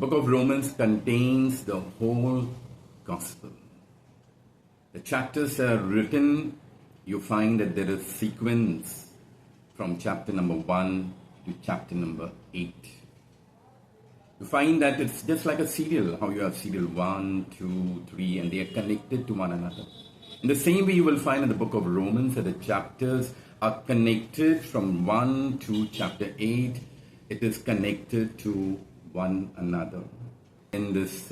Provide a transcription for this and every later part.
book of Romans contains the whole gospel. The chapters are written, you find that there is sequence from chapter number 1 to chapter number 8. You find that it's just like a serial, how you have serial 1, 2, 3, and they are connected to one another. In the same way, you will find in the book of Romans that the chapters are connected from 1 to chapter 8. It is connected to one another. In this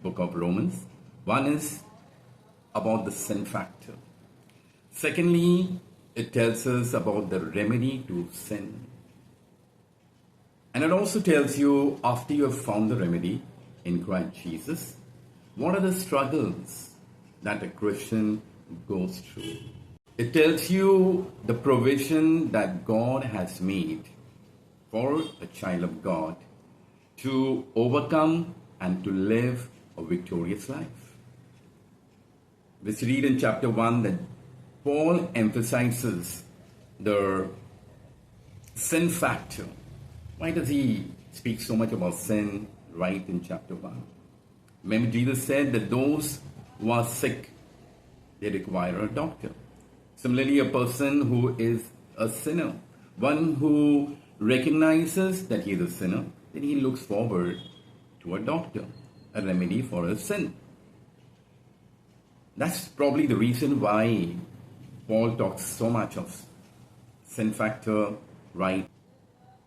book of Romans, one is about the sin factor. Secondly, it tells us about the remedy to sin. And it also tells you, after you have found the remedy in Christ Jesus, what are the struggles that a Christian goes through. It tells you the provision that God has made for a child of God to overcome and to live a victorious life. Let's read in chapter 1 that Paul emphasizes the sin factor. Why does he speak so much about sin right in chapter 1? Remember, Jesus said that those who are sick, they require a doctor. Similarly, a person who is a sinner, one who recognizes that he is a sinner, then he looks forward to a doctor, a remedy for his sin. That's probably the reason why Paul talks so much of sin factor right.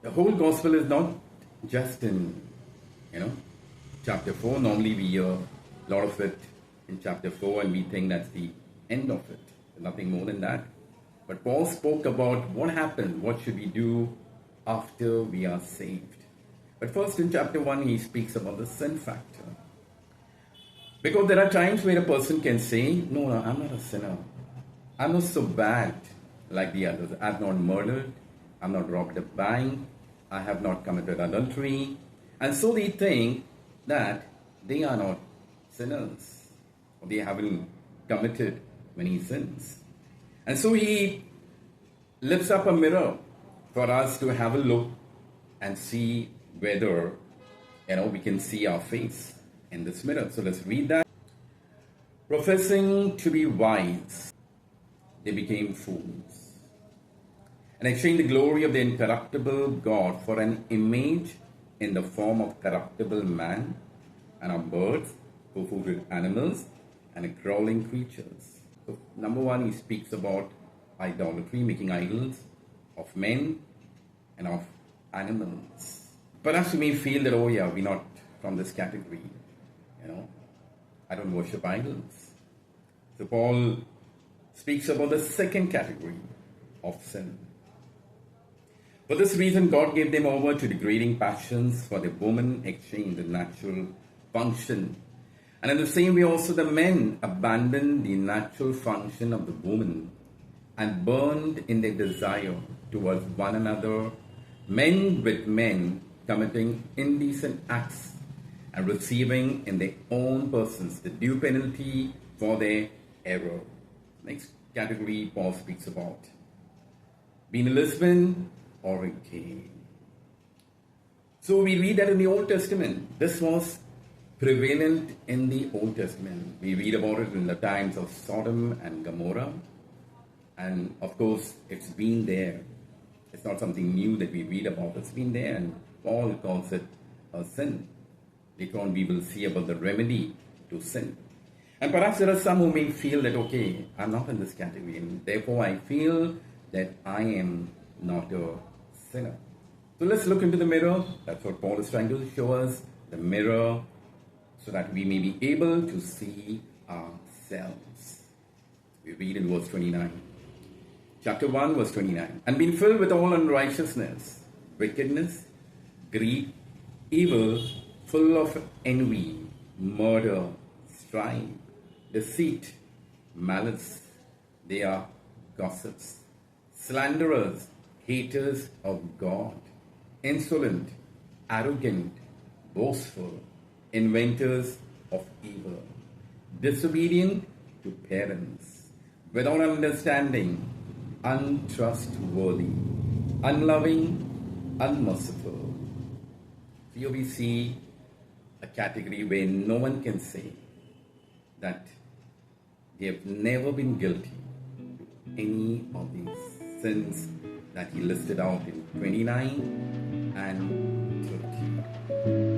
The whole gospel is not just in, chapter 4. Normally we hear a lot of it in chapter 4 and we think that's the end of it. Nothing more than that. But Paul spoke about what happened, what should we do after we are saved. But first in chapter 1 he speaks about the sin factor. Because there are times where a person can say, no, I'm not a sinner. I'm not so bad like the others. I've not murdered. I've not robbed a bank. I have not committed adultery. And so they think that they are not sinners. Or they haven't committed many sins. And so he lifts up a mirror for us to have a look and see whether, we can see our face in this mirror. So let's read that. Professing to be wise, they became fools, and exchanged the glory of the incorruptible God for an image in the form of corruptible man, and of birds, four-footed animals, and of crawling creatures. So, number 1, he speaks about idolatry, making idols of men and of animals. Perhaps you may feel that, we're not from this category. I don't worship idols. So Paul speaks about the second category of sin. For this reason, God gave them over to degrading passions, for the woman exchanged the natural function. And in the same way also the men abandoned the natural function of the woman and burned in their desire towards one another, men with men committing indecent acts and receiving in their own persons the due penalty for their error. Next category Paul speaks about being a lesbian or a gay. So we read that in the Old Testament. This was prevalent in the Old Testament. We read about it in the times of Sodom and Gomorrah. And of course, it's been there. It's not something new that we read about. It's been there, and Paul calls it a sin. Later on, we will see about the remedy to sin. And perhaps there are some who may feel that, I'm not in this category, and therefore I feel that I am not a sinner. So let's look into the mirror. That's what Paul is trying to show us, the mirror, so that we may be able to see ourselves. We read in verse 29. Chapter 1, verse 29. And being filled with all unrighteousness, wickedness, greed, evil, full of envy, murder, strife, deceit, malice. They are gossips, slanderers, haters of God, insolent, arrogant, boastful, inventors of evil, disobedient to parents, without understanding, untrustworthy, unloving, unmerciful. Here we see a category where no one can say that they have never been guilty to any of these sins that he listed out in 29 and 30.